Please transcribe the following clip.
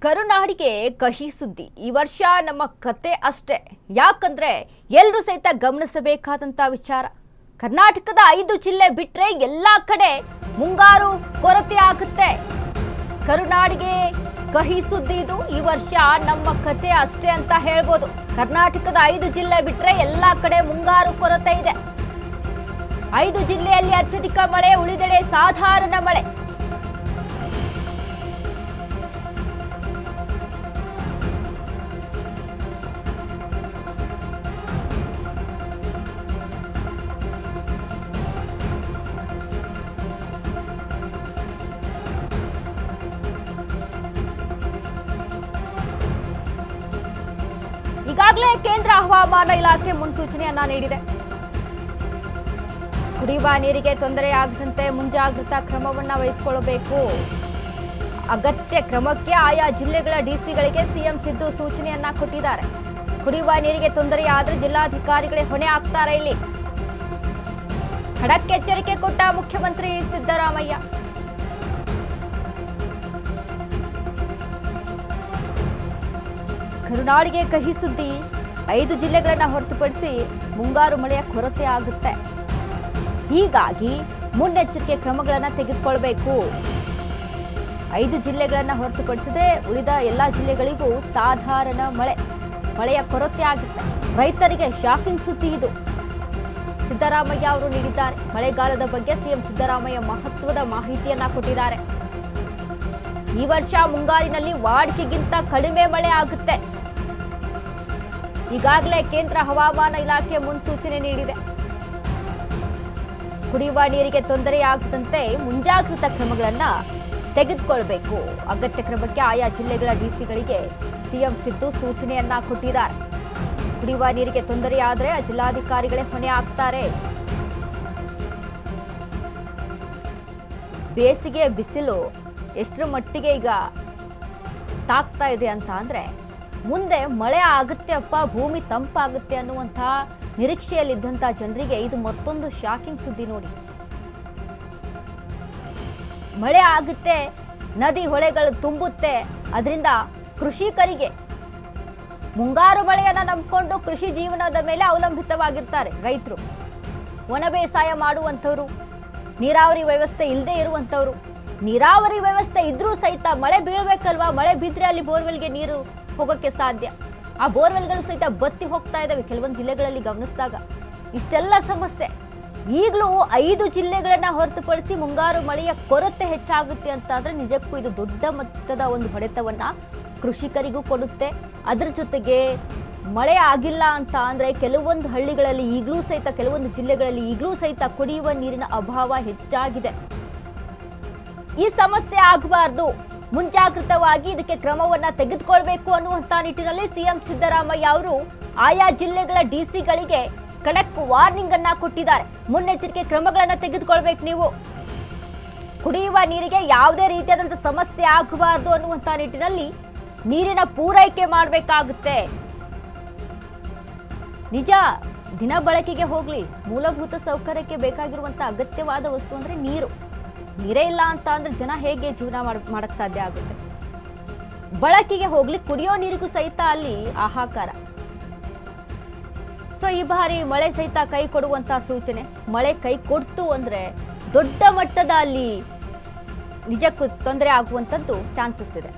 ಕರುನಾಡಿಗೆ ಕಹಿ ಸುದ್ದಿ ಈ ವರ್ಷ ನಮ್ಮ ಕತೆ ಅಷ್ಟೇ ಯಾಕಂದ್ರೆ ಎಲ್ಲರೂ ಸಹಿತ ಗಮನಿಸಬೇಕಾದಂತ ವಿಚಾರ ಕರ್ನಾಟಕದ 5 ಜಿಲ್ಲೆ ಬಿಟ್ರೆ ಎಲ್ಲಾ ಕಡೆ ಮುಂಗಾರು ಕೊರತೆ ಆಗುತ್ತೆ ಕರುನಾಡಿಗೆ ಕಹಿ ಸುದ್ದಿ ಇದು ಈ ವರ್ಷ ನಮ್ಮ ಕತೆ ಅಷ್ಟೇ ಅಂತ ಹೇಳ್ಬೋದು ಕರ್ನಾಟಕದ 5 ಜಿಲ್ಲೆ ಬಿಟ್ರೆ ಎಲ್ಲಾ ಕಡೆ ಮುಂಗಾರು ಕೊರತೆ ಇದೆ 5 ಜಿಲ್ಲೆಯಲ್ಲಿ ಅತ್ಯಧಿಕ ಮಳೆ ಉಳಿದೆಡೆ ಸಾಧಾರಣ ಮಳೆ ಈಗಾಗಲೇ ಕೇಂದ್ರ ಹವಾಮಾನ ಇಲಾಖೆ ಮುನ್ಸೂಚನೆಯನ್ನ ನೀಡಿದೆ ಕುಡಿಯುವ ನೀರಿಗೆ ತೊಂದರೆಯಾಗದಂತೆ ಮುಂಜಾಗ್ರತಾ ಕ್ರಮವನ್ನು ವಹಿಸಿಕೊಳ್ಳಬೇಕು ಅಗತ್ಯ ಕ್ರಮಕ್ಕೆ ಆಯಾ ಜಿಲ್ಲೆಗಳ ಡಿಸಿಗಳಿಗೆ ಸಿಎಂ ಸಿದ್ದು ಸೂಚನೆಯನ್ನ ಕೊಟ್ಟಿದ್ದಾರೆ ಕುಡಿಯುವ ನೀರಿಗೆ ತೊಂದರೆಯಾದರೆ ಜಿಲ್ಲಾಧಿಕಾರಿಗಳೇ ಹೊಣೆ ಆಗ್ತಾರೆ ಇಲ್ಲಿ ಖಡಕ್ ಎಚ್ಚರಿಕೆ ಕೊಟ್ಟ ಮುಖ್ಯಮಂತ್ರಿ ಸಿದ್ದರಾಮಯ್ಯ ಕರುನಾಡಿಗೆ ಕಹಿ ಸುದ್ದಿ 5 ಜಿಲ್ಲೆಗಳನ್ನ ಹೊರತುಪಡಿಸಿ ಮುಂಗಾರು ಮಳೆಯ ಕೊರತೆ ಆಗುತ್ತೆ ಹೀಗಾಗಿ ಮುನ್ನೆಚ್ಚರಿಕೆ ಕ್ರಮಗಳನ್ನು ತೆಗೆದುಕೊಳ್ಳಬೇಕು 5 ಜಿಲ್ಲೆಗಳನ್ನ ಹೊರತುಪಡಿಸಿದ್ರೆ ಉಳಿದ ಎಲ್ಲ ಜಿಲ್ಲೆಗಳಿಗೂ ಸಾಧಾರಣ ಮಳೆಯ ಕೊರತೆ ಆಗುತ್ತೆ ರೈತರಿಗೆ ಶಾಕಿಂಗ್ ಸುದ್ದಿ ಇದು ಸಿದ್ದರಾಮಯ್ಯ ಅವರು ನೀಡಿದ್ದಾರೆ ಮಳೆಗಾಲದ ಬಗ್ಗೆ ಸಿಎಂ ಸಿದ್ದರಾಮಯ್ಯ ಮಹತ್ವದ ಮಾಹಿತಿಯನ್ನ ಕೊಟ್ಟಿದ್ದಾರೆ ಈ ವರ್ಷ ಮುಂಗಾರಿನಲ್ಲಿ ವಾಡಿಕೆಗಿಂತ ಕಡಿಮೆ ಮಳೆ ಆಗುತ್ತೆ ಈಗಾಗಲೇ ಕೇಂದ್ರ ಹವಾಮಾನ ಇಲಾಖೆ ಮುನ್ಸೂಚನೆ ನೀಡಿದೆ ಕುಡಿಯುವ ನೀರಿಗೆ ತೊಂದರೆಯಾಗದಂತೆ ಮುಂಜಾಗ್ರತಾ ಕ್ರಮಗಳನ್ನು ತೆಗೆದುಕೊಳ್ಳಬೇಕು ಅಗತ್ಯ ಕ್ರಮಕ್ಕೆ ಆಯಾ ಜಿಲ್ಲೆಗಳ ಡಿಸಿಗಳಿಗೆ ಸಿಎಂ ಸಿದ್ದು ಸೂಚನೆಯನ್ನ ಕೊಟ್ಟಿದ್ದಾರೆ ಕುಡಿಯುವ ನೀರಿಗೆ ತೊಂದರೆಯಾದರೆ ಜಿಲ್ಲಾಧಿಕಾರಿಗಳೇ ಹೊಣೆ ಆಗ್ತಾರೆ ಬೇಸಿಗೆ ಬಿಸಿಲು ಎಷ್ಟರ ಮಟ್ಟಿಗೆ ಈಗ ತಾಗ್ತಾ ಇದೆ ಅಂತ ಅಂದ್ರೆ ಮುಂದೆ ಮಳೆ ಆಗುತ್ತೆ ಅಪ್ಪ ಭೂಮಿ ತಂಪಾಗುತ್ತೆ ಅನ್ನುವಂಥ ನಿರೀಕ್ಷೆಯಲ್ಲಿದ್ದಂಥ ಜನರಿಗೆ ಇದು ಮತ್ತೊಂದು ಶಾಕಿಂಗ್ ಸುದ್ದಿ ನೋಡಿ ಮಳೆ ಆಗುತ್ತೆ ನದಿ ಹೊಳೆಗಳು ತುಂಬುತ್ತೆ ಅದರಿಂದ ಕೃಷಿಕರಿಗೆ ಮುಂಗಾರು ಮಳೆಯನ್ನ ನಂಬಿಕೊಂಡು ಕೃಷಿ ಜೀವನದ ಮೇಲೆ ಅವಲಂಬಿತವಾಗಿರ್ತಾರೆ ರೈತರು ಒಣ ಬೇಸಾಯ ಮಾಡುವಂಥವ್ರು ನೀರಾವರಿ ವ್ಯವಸ್ಥೆ ಇಲ್ಲದೆ ಇರುವಂಥವ್ರು ನೀರಾವರಿ ವ್ಯವಸ್ಥೆ ಇದ್ರೂ ಸಹಿತ ಮಳೆ ಬೀಳಬೇಕಲ್ವಾ ಮಳೆ ಬಿದ್ದರೆ ಅಲ್ಲಿ ಬೋರ್ವೆಲ್ಗೆ ನೀರು ಹೋಗೋಕ್ಕೆ ಸಾಧ್ಯ ಆ ಬೋರ್ವೆಲ್ಗಳು ಸಹಿತ ಬತ್ತಿ ಹೋಗ್ತಾ ಇದ್ದಾವೆ ಕೆಲವೊಂದು ಜಿಲ್ಲೆಗಳಲ್ಲಿ ಗಮನಿಸಿದಾಗ ಇಷ್ಟೆಲ್ಲ ಸಮಸ್ಯೆ ಈಗಲೂ 5 ಜಿಲ್ಲೆಗಳನ್ನ ಹೊರತುಪಡಿಸಿ ಮುಂಗಾರು ಮಳೆಯ ಕೊರತೆ ಹೆಚ್ಚಾಗುತ್ತೆ ಅಂತ ಅಂದ್ರೆ ನಿಜಕ್ಕೂ ಇದು ದೊಡ್ಡ ಮಟ್ಟದ ಒಂದು ಹೊಡೆತವನ್ನ ಕೃಷಿಕರಿಗೂ ಕೊಡುತ್ತೆ ಅದರ ಜೊತೆಗೆ ಮಳೆ ಆಗಿಲ್ಲ ಅಂತ ಅಂದ್ರೆ ಕೆಲವೊಂದು ಹಳ್ಳಿಗಳಲ್ಲಿ ಈಗಲೂ ಸಹಿತ ಕೆಲವೊಂದು ಜಿಲ್ಲೆಗಳಲ್ಲಿ ಈಗಲೂ ಸಹಿತ ಕುಡಿಯುವ ನೀರಿನ ಅಭಾವ ಹೆಚ್ಚಾಗಿದೆ ಈ ಸಮಸ್ಯೆ ಆಗಬಾರ್ದು ಮುಂಜಾಗೃತವಾಗಿ ಇದಕ್ಕೆ ಕ್ರಮವನ್ನ ತೆಗೆದುಕೊಳ್ಬೇಕು ಅನ್ನುವಂತ ನಿಟ್ಟಿನಲ್ಲಿ ಸಿಎಂ ಸಿದ್ದರಾಮಯ್ಯ ಅವರು ಆಯಾ ಜಿಲ್ಲೆಗಳ ಡಿಸಿಗಳಿಗೆ ಖಡಕ್ ವಾರ್ನಿಂಗ್ ಅನ್ನ ಕೊಟ್ಟಿದ್ದಾರೆ ಮುನ್ನೆಚ್ಚರಿಕೆ ಕ್ರಮಗಳನ್ನ ತೆಗೆದುಕೊಳ್ಬೇಕು ನೀವು ಕುಡಿಯುವ ನೀರಿಗೆ ಯಾವುದೇ ರೀತಿಯಾದಂತಹ ಸಮಸ್ಯೆ ಆಗಬಾರ್ದು ಅನ್ನುವಂತ ನಿಟ್ಟಿನಲ್ಲಿ ನೀರಿನ ಪೂರೈಕೆ ಮಾಡಬೇಕಾಗುತ್ತೆ ನಿಜ ದಿನ ಬಳಕೆಗೆ ಹೋಗ್ಲಿ ಮೂಲಭೂತ ಸೌಕರ್ಯಕ್ಕೆ ಬೇಕಾಗಿರುವಂತಹ ಅಗತ್ಯವಾದ ವಸ್ತು ಅಂದ್ರೆ ನೀರೇ ಇಲ್ಲ ಅಂತ ಅಂದ್ರೆ ಜನ ಹೇಗೆ ಜೀವನ ಮಾಡಕ್ ಸಾಧ್ಯ ಆಗುತ್ತೆ ಬಳಕೆಗೆ ಹೋಗ್ಲಿ ಕುಡಿಯೋ ನೀರಿಗೂ ಸಹಿತ ಅಲ್ಲಿ ಹಾಹಾಕಾರ ಸೊ ಈ ಬಾರಿ ಮಳೆ ಸಹಿತ ಕೈ ಕೊಡುವಂತಹ ಸೂಚನೆ ಮಳೆ ಕೈ ಕೊಡ್ತು ಅಂದ್ರೆ ದೊಡ್ಡ ಮಟ್ಟದ ಅಲ್ಲಿ ನಿಜಕ್ಕೂ ತೊಂದರೆ ಆಗುವಂತದ್ದು ಚಾನ್ಸಸ್ ಇದೆ